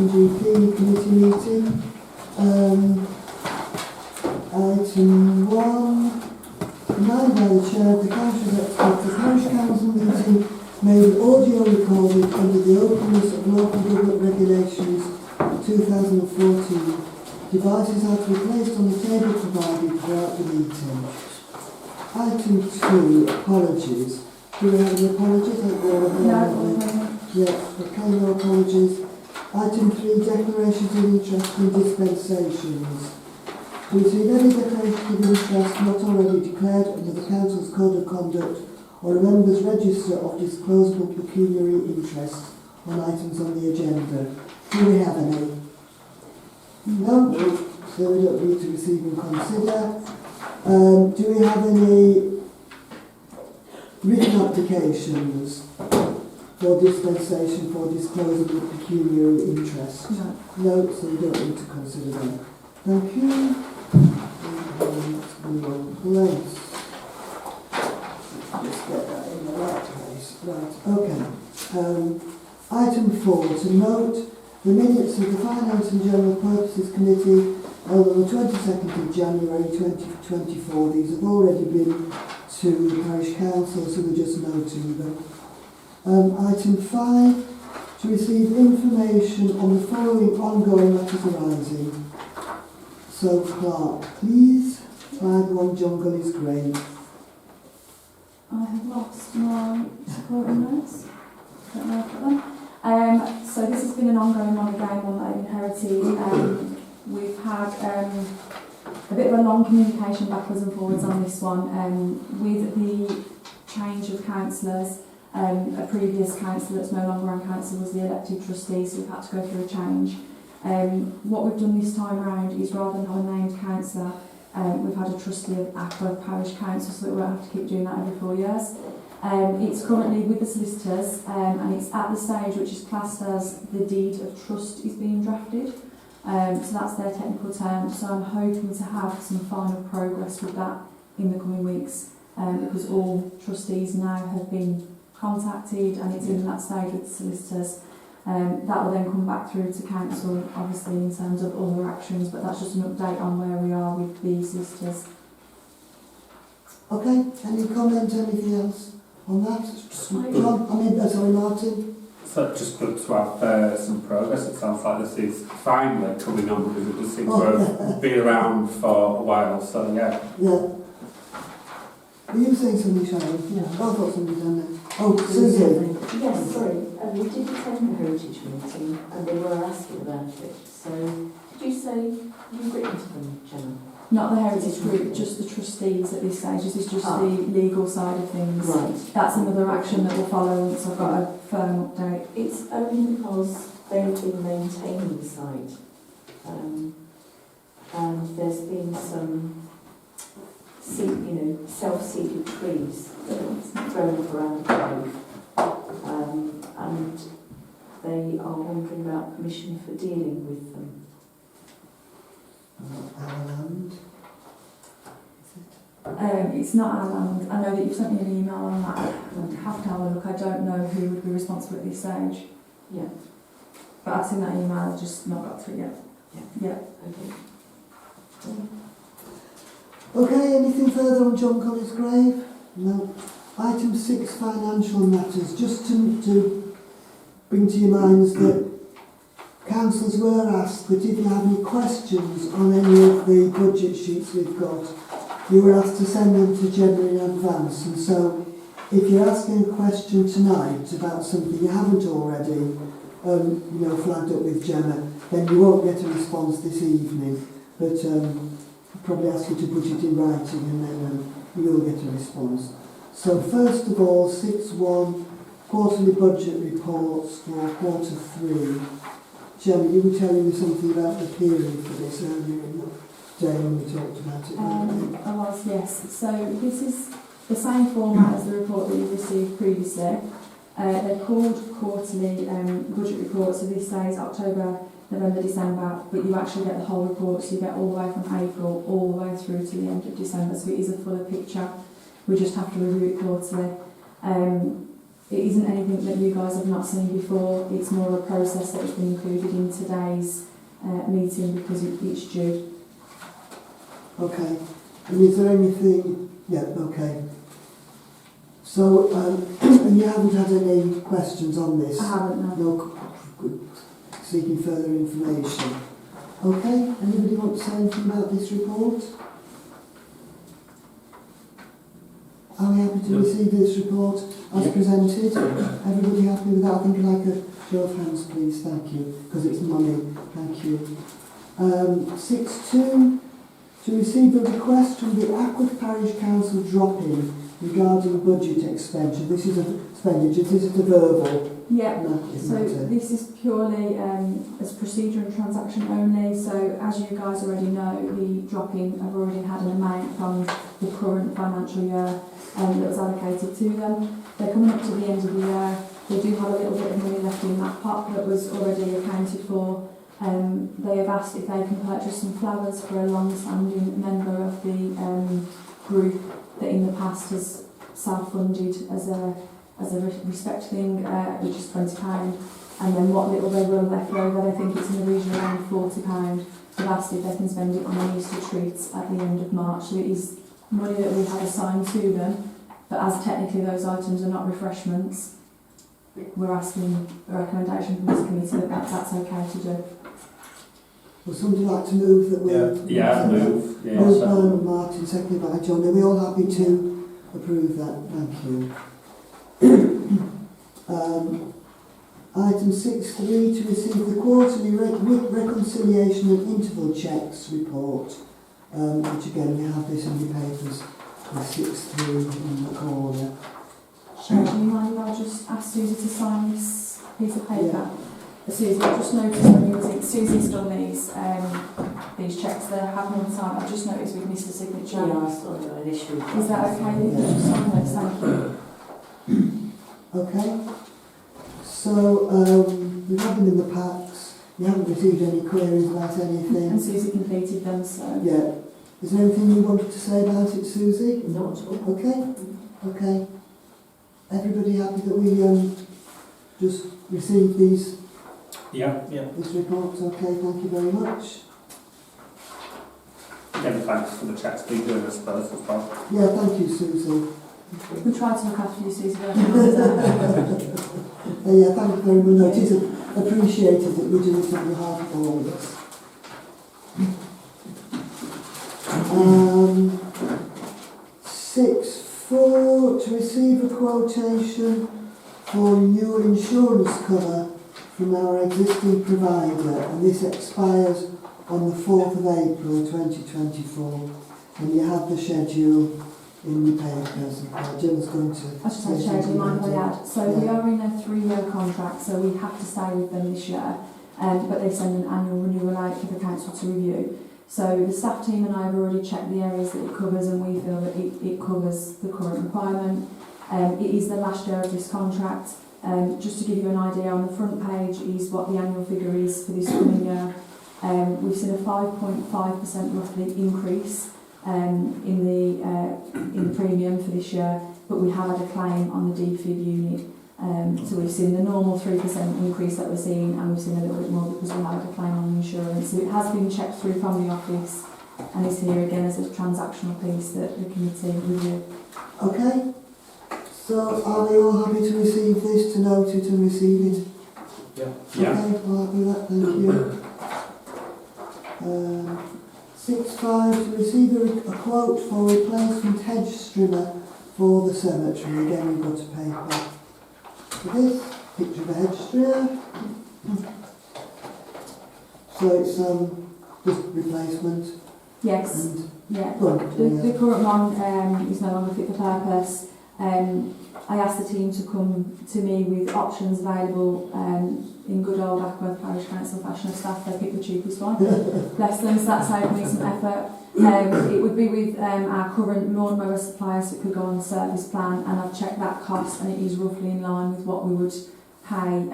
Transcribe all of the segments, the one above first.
GP committee meeting. Item 1, denied by the chair of the council that the parish council meeting may be audio recorded under the openness of local government regulations 2014. Devices are to be placed on the table provided throughout the meeting. Item 2, apologies. Do we have any apologies? No. Yeah, okay, no apologies. Item 3, declarations of interest and dispensations. To receive any declaration of interest not already declared under the Council's Code of Conduct or a member's register of disclosable pecuniary interest on items on the agenda. Do we have any? No? So we don't need to receive and consider. Do we have any written applications for dispensation for disclosable pecuniary interest? No. No, so we don't need to consider them. Thank you. Let's move on place. Just get that in the right place. Right, okay. Item 4, to note the minutes of the Finance and General Purposes Committee held on the 22nd of January 2024. These have already been to the Parish Council, so we're just noting them. Item 5, to receive information on the following ongoing matters arising. So, Clerk, please. Slide 1, John Gully's grave. I have lost my supporting notes. Don't know if I've got them. So this has been an ongoing one again, one that I've inherited. We've had a bit of a long communication backwards and forwards on this one. With the change of councillors, a previous councillor that's no longer on council was the elected trustee, so we've had to go through a change. What we've done this time round is rather than have a named councillor, we've had a trustee of Ackworth Parish Council, so that we won't have to keep doing that every 4 years. It's currently with the solicitors, and it's at the stage which is classed as the deed of trust is being drafted. So that's their technical term. So I'm hoping to have some final progress with that in the coming weeks, because all trustees now have been contacted and it's in that stage with the solicitors. That will then come back through to council, obviously in terms of other actions, but that's just an update on where we are with the solicitors. Okay, any comment, anything else on that? John, sorry, Martin. So just good to have some progress. It sounds like this is finally coming on because it just seems to have been around for a while. So yeah. Yeah. Were you saying something, Sharon? Yeah. I thought somebody done that. Oh, Susie. Yes, sorry. We did attend the Heritage meeting and they were asking about it. So, did you say you've written to them, Gemma? Not the heritage group, just the trustees at this stage. This is just the legal side of things. Right. That's another action that will follow once I've got a firm update. It's only because they've been maintaining the site, and there's been some self-seeded trees growing up around the grove, and they are wondering about permission for dealing with them. Our land. It's not our land. I know that you've sent me an email on that. I'd have to have a look. I don't know who would be responsible at this stage. Yeah. But I've seen that email, I've just not got through yet. Yeah. Okay. Okay, anything further on John Collins' grave? No. Item 6, financial matters. Just to bring to your minds that councillors were asked that if you have any questions on any of the budget sheets we've got, you were asked to send them to Gemma in advance. And so, if you're asking a question tonight about something you haven't already, flagged up with Gemma, then you won't get a response this evening. But I'll probably ask you to put it in writing, and then you will get a response. So, first of all, 6.1 quarterly budget reports for quarter 3. Gemma, you were telling me something about the period for this earlier in the day when we talked about it. I was, yes. So this is the same format as the report that you received previously. They're called quarterly budget reports, so this says October, November, December, but you actually get the whole report, so you get all the way from April all the way through to the end of December, so it is a fuller picture. We just have to review it quarterly. it isn't anything that you guys have not seen before. It's more a process that has been included in today's meeting because it's due. Okay. And is there anything? Yeah. Okay. So, and you haven't had any questions on this? I haven't, no. No. Seeking further information. Okay. Anybody want to say anything about this report? Are we happy to receive this report as presented? Everybody happy with that? I think I'd like a show of hands, please. Thank you. Because it's money. Thank you. 6.2. To receive a request from the Ackworth Parish Council drop-in regarding budget expenditure. This is a verbal. Yeah, matter, so this is purely as procedure and transaction only. So as you guys already know, the drop-in have already had an amount from the current financial year that was allocated to them. They're coming up to the end of the year. They do have a little bit of money left in that pot that was already accounted for. They have asked if they can purchase some flowers for a long-standing member of the group that in the past has self-funded as a respect thing, which is £20, and then what little they will left over, I think it's in the region around £40. They've asked if they can spend it on an Easter treats at the end of March. So it is money that we have assigned to them, but as technically those items are not refreshments, we're asking a recommendation from this committee that that's okay to do. Would somebody like to move that we... Yeah, move. Yeah, Moved by Martin, seconded by John. Are we all happy to approve that? Thank you. Item 6.3, to receive the quarterly reconciliation and interval checks report, which again we have this in your papers, with 6.3 in the corner. Sharon, do you mind if I just ask Susie to sign this piece of paper? Yeah. Susie, I've just noticed when you was Susie's done these checks there, haven't on time. I've just noticed we've missed a signature. Yeah, I saw that initially. Is that okay? You can just sign those, thank you. Okay. So, we have them in the packs. You haven't received any queries about anything. And Susie completed them, so... Yeah. Is there anything you wanted to say about it, Susie? Not at all. Okay. Okay. Everybody happy that we just received these? Yeah. This report, okay, thank you very much. Again, thanks for the checks being doing, I suppose, as well. Yeah, thank you, Susie. We tried to look after you, Susie, but Yeah, thank you very much. No, it is appreciated that we do this on behalf of all of us. 6.4, to receive a quotation for renewal insurance cover from our existing provider, and this expires on the 4th of April 2024, and you have the schedule in the papers. Jim's going to... I just had Chair, do you mind if I add? So we are in a 3-year contract, so we have to stay with them this year, but they send an annual renewal out for the council to review. So the staff team and I have already checked the areas that it covers, and we feel that it covers the current requirement. It is the last year of this contract. Just to give you an idea, on the front page is what the annual figure is for this coming year. We've seen a 5.5% roughly increase in the premium for this year, but we have had a claim on the DFIB unit. So we've seen the normal 3% increase that we're seeing, and we've seen a little bit more because we have had a claim on the insurance. So it has been checked through from the office, and is here again as a transactional piece that the committee review. Okay. So are we all happy to receive this, to note it and receive it? Yeah. Okay, all happy with that, thank you. 6.5, to receive a quote for replacement hedge trimmer for the cemetery. Again, we've got a paper for this, picture of a hedge trimmer. So it's just replacement. Yes. And Yeah. good, The current one is no longer fit for purpose. I asked the team to come to me with options available in good old Ackworth Parish Council fashion of staff. They picked the cheapest one. Bless them, so that saved me some effort. It would be with our current lawnmower suppliers that could go on the service plan, and I've checked that cost, and it is roughly in line with what we would pay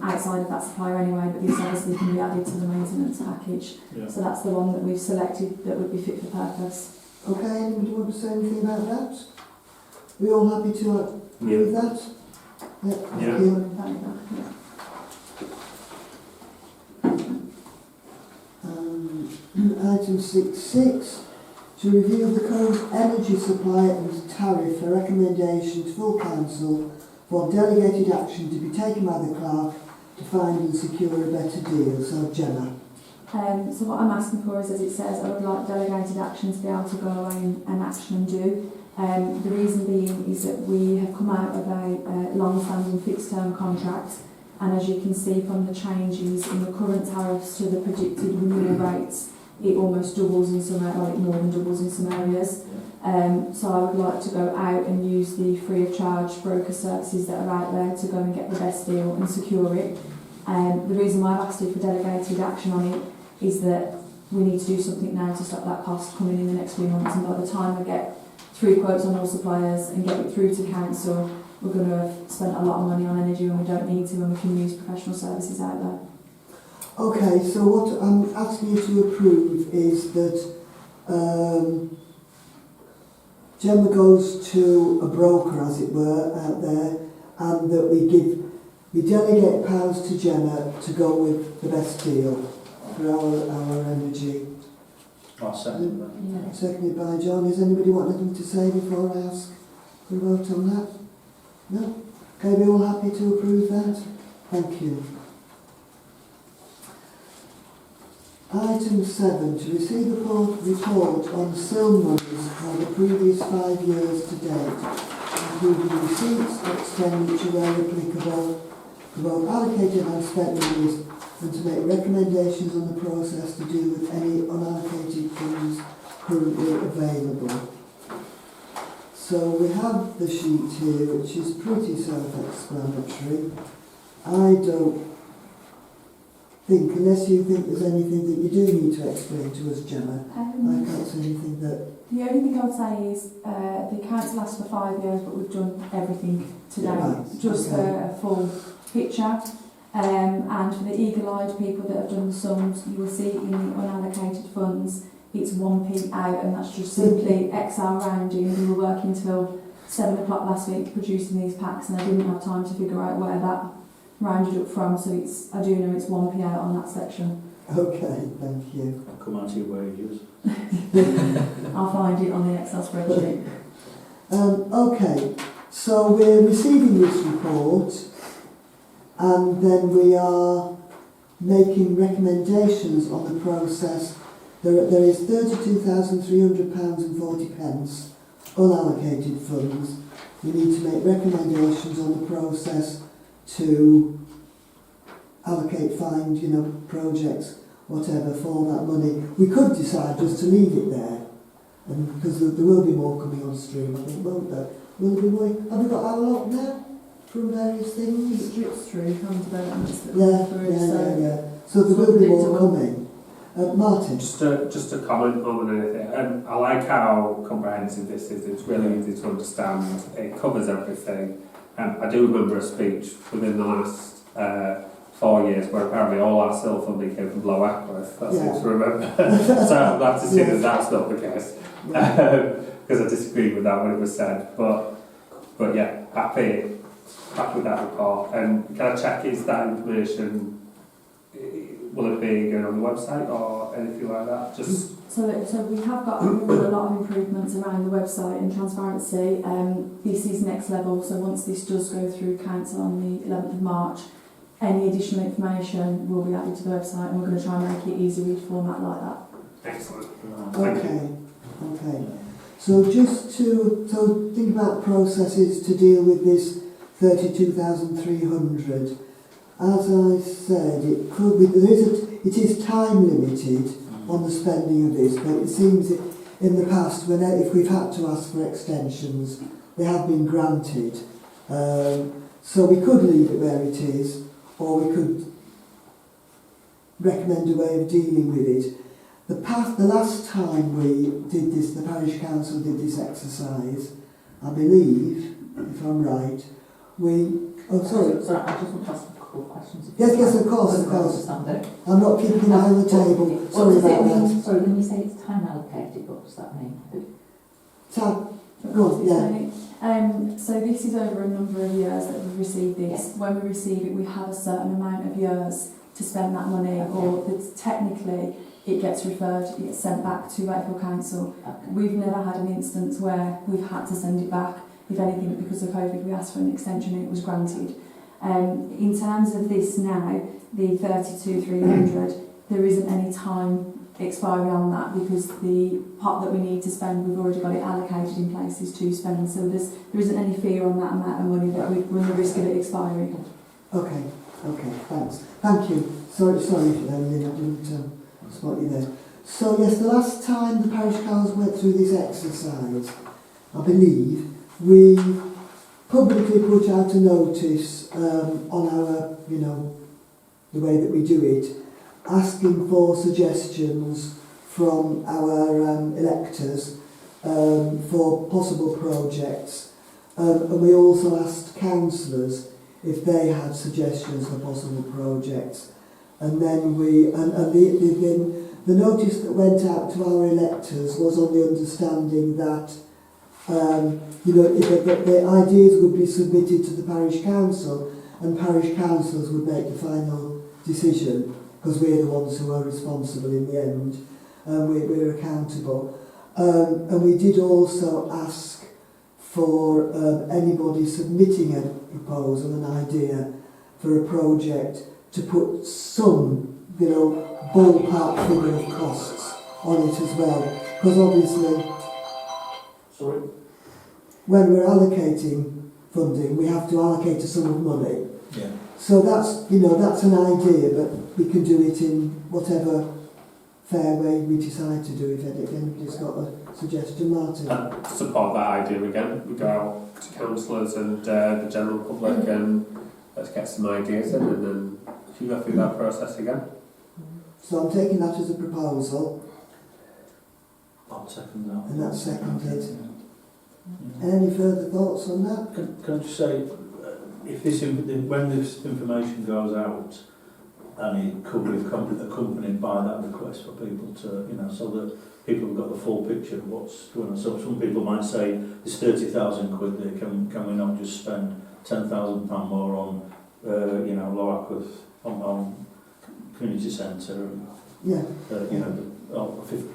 outside of that supplier anyway, but this obviously can be added to the maintenance package. Yeah. So that's the one that we've selected that would be fit for purpose. Okay, anybody want to say anything about that? We all happy to approve that? Yeah, Yeah. thank All you. in favour? Item 6.6, to review the current energy supply and tariff for recommendation to full council for delegated action to be taken by the clerk to find and secure a better deal. So Gemma. So what I'm asking for is, as it says, I would like delegated action to be able to go away and action and do. The reason being is that we have come out of a long-standing fixed-term contract, and as you can see from the changes in the current tariffs to the predicted renewal rates, it almost doubles in some areas, well, it more than doubles in some areas. So I would like to go out and use the free of charge broker services that are out there to go and get the best deal and secure it. The reason why I've asked you for delegated action on it is that we need to do something now to stop that cost coming in the next few months, and by the time I get 3 quotes on all suppliers and get it through to council, we're going to have spent a lot of money on energy when we don't need to, and we can use professional services out there. Okay, so what I'm asking you to approve is that Gemma goes to a broker, as it were, out there, and that we delegate powers to Gemma to go with the best deal for our energy. I'll second that. Yeah. Seconded by John. Is anybody want anything to say before I ask for a vote on that? No? Okay, we all happy to approve that? Thank you. Item 7, to receive a report on SIL monies for the previous 5 years to date, including receipts, expenditure where applicable, for both allocated and spent monies, and to make recommendations on the process to deal with any unallocated funds currently available. So we have the sheet here, which is pretty self-explanatory. I don't think, unless you think there's anything that you do need to explain to us, Gemma, I can't see anything that... The only thing I would say is the accounts last for 5 years, but we've done everything today, Right, just okay. a full picture. And for the eagle-eyed people that have done the sums, you will see in the unallocated funds, it's 1p out, and that's just simply Excel rounding. We were working till 7 o'clock last week producing these packs, and I didn't have time to figure out where that rounded up from, so I do know it's 1p out on that section. Okay, thank you. I'll come out to your wages. I'll find it on the Excel spreadsheet. Okay, so we're receiving this report, and then we are making recommendations on the process. There is £32,300.40 unallocated funds. We need to make recommendations on the process to allocate, find, projects, whatever, for that money. We could decide just to leave it there, and because there will be more coming on stream, I think, won't there? Will there be more? Have we got our lot now from various things? It drips through from developments that Yeah, come through, yeah. So there will be more coming. Martin? Just a comment more than anything. I like how comprehensive this is. It's really easy to understand. It covers everything. I do remember a speech within the last 4 years where apparently all our SIL funding came from Low Ackworth. I seem to remember. So I'm glad to see that that's not the case. Because I disagreed with that when it was said. But yeah, happy with that report. And can I check, is that information, will it be going on the website or anything like that? So we have got a lot of improvements around the website and transparency. This is next level, so once this does go through council on the 11th of March, any additional information will be added to the website, and we're going to try and make it easy read format like that. Excellent. Okay. So just to think about processes to deal with this 32,300. As I said, it could be, it is time limited on the spending of this, but it seems in the past, if we've had to ask for extensions, they have been granted. So we could leave it where it is, or we could recommend a way of dealing with it. The last time we did this, the Parish Council did this exercise, I believe, if I'm right, sorry, I just want to ask a couple of questions. Yes, of course. I'm not keeping an eye on the table. Sorry about that. Sorry, when you say it's time allocated, what does that mean? Go on, yeah. So this is over a number of years that we've received this. When we receive it, we have a certain amount of years to spend that money, or that technically it gets referred, it gets sent back to Wakefield Council. Okay. We've never had an instance where we've had to send it back. If anything, because of COVID, we asked for an extension and it was granted. In terms of this now, the 32,300, there isn't any time expiry on that, because the pot that we need to spend, we've already got it allocated in places to spend, so there isn't any fear on that amount of money that we run the risk of it expiring. Okay, thanks. Thank you. Sorry for Lynn, I didn't spot you there. So yes, the last time the parish council went through this exercise, I believe, we publicly put out a notice on our, the way that we do it, asking for suggestions from our electors for possible projects, and we also asked councillors if they had suggestions for possible projects, and then the notice that went out to our electors was on the understanding that the ideas would be submitted to the parish council, and parish councillors would make the final decision, because we're the ones who are responsible in the end, and we're accountable. And we did also ask for anybody submitting a proposal, an idea for a project, to put some, ballpark figure of costs on it as well, because obviously Sorry? when we're allocating funding, we have to allocate a sum of money. Yeah. So that's an idea, but we can do it in whatever fair way we decide to do it. If anybody's got a suggestion, Martin. Support that idea again. We go out to councillors and the general public and let's get some ideas in, and then we can go through that process again. So I'm taking that as a proposal, I'll second that. and that's seconded. Any further thoughts on that? Can I just say, if when this information goes out, and it could be accompanied by that request for people to, so that people have got the full picture of what's going on. So some people might say, there's 30,000 quid there, can we not just spend £10,000 more on, Low Ackworth, on community centre, and, Yeah.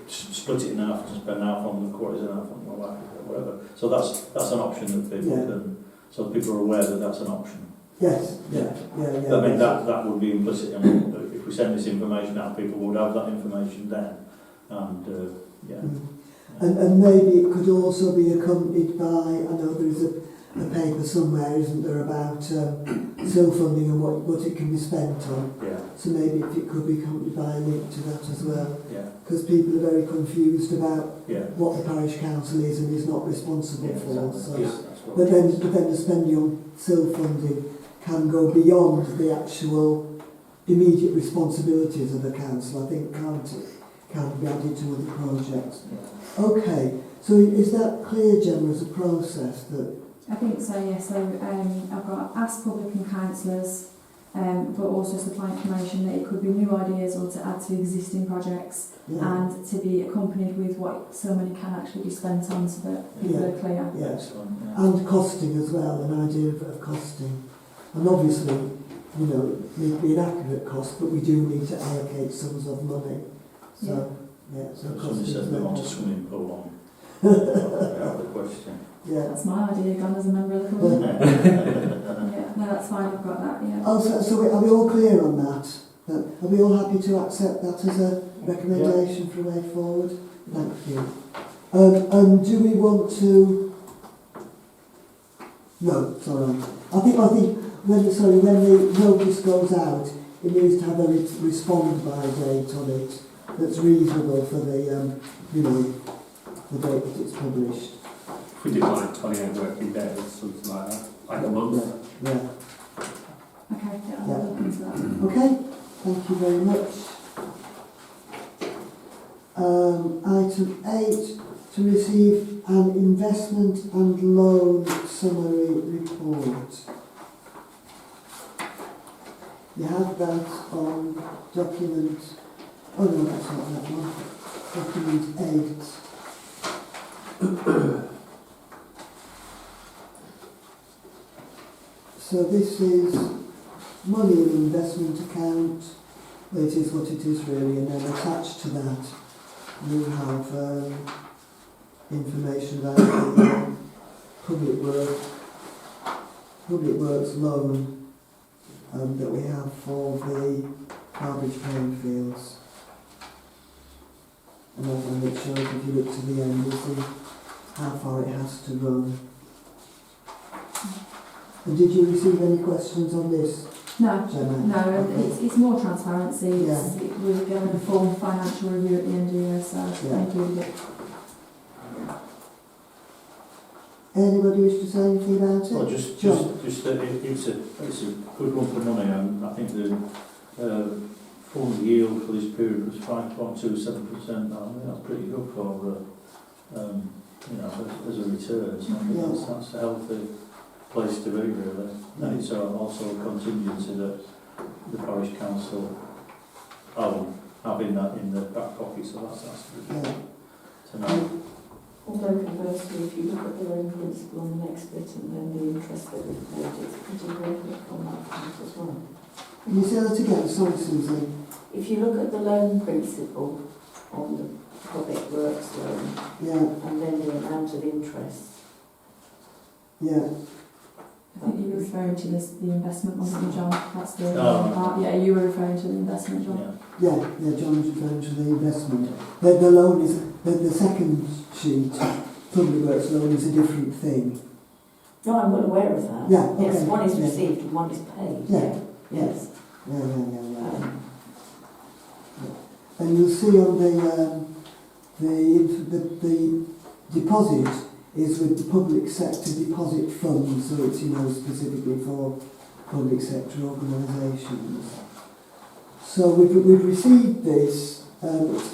split it in half and spend half on the quarters and half on Low Ackworth, or whatever. So that's an option that people can, so people are aware that that's an option. Yes. Yeah. I mean, that would be implicit. I mean, if we send this information out, people would have that information then. And, And maybe it could also be accompanied by, I know there is a paper somewhere, isn't there, about self-funding and what it can be spent on. Yeah. So maybe if it could be accompanied by a link to that as well. Yeah. Because people are very confused about Yeah. what the parish council is and is not responsible Yeah, for. exactly. So. Yeah, that's what But then the spending on self-funding can go beyond the actual immediate responsibilities of the council, I think, can't it? Can be added to other projects. Okay, so is that clear, Gemma, as a process that... I think so, yes. So I've got asked public and councillors, but also supply information that it could be new ideas or to add to existing projects, and to be accompanied with what so money can actually be spent on, so that people are clear. Yes, yeah. and costing as well, an idea of costing. And obviously, it need to be an accurate cost, but we do need to allocate sums of money. So, so Somebody said they want a swimming pool on. Out the question. Yeah. That's my idea, gone as a member of the council. Yeah, no, that's fine, I've got that, yeah. Oh, so are we all clear on that? Are we all happy to accept that as a recommendation for a way forward? Thank you. And do we want to... No, sorry. I think when the notice goes out, it needs to have a respond by date on it that's reasonable for the date that it's published. If we did like 28 working days, something like that, like a month. Yeah. Okay, yeah, I'll look into that. Okay, thank you very much. Item 8, to receive an investment and loan summary report. You have that on document... Oh no, that's not that one. Document 8. So this is money in investment account. It is what it is really, and then attached to that we have information about the public works loan that we have for the garbage paying fields. And it shows, if you look to the end, you'll see how far it has to run. And did you receive any questions on this, No, Gemma? no, and it's more transparency. We're given a full financial review at the end of the year, so thank you. Anybody wish to say anything about it? Well, just that it's a good one for money, and I think the fund yield for this period was 5.27%. I think that's pretty good for as a return. So I think that's a healthy place to be, really. And it's also a contingency that the parish council are having that in their back pocket, so that's good to know. Although conversely, if you look at the loan principal on the next bit and then the interest that we've paid, it's pretty graphic on that front as well. Can you say that again? Sorry, Susan. If you look at the loan principal on the public works loan and then the amount of interest. Yeah. I think you were referring to the investment, wasn't you, John? That's the part. Yeah, you were referring to the investment, John. Yeah, John's referring to the investment. The loan is, the second sheet, public works loan, is a different thing. No, I'm well aware of that. Yeah, okay. Yes, one is received and one is paid. Yeah. Yes. Yeah. And you'll see on the deposit is with the public sector deposit fund, so it's specifically for public sector organisations. So we've received this.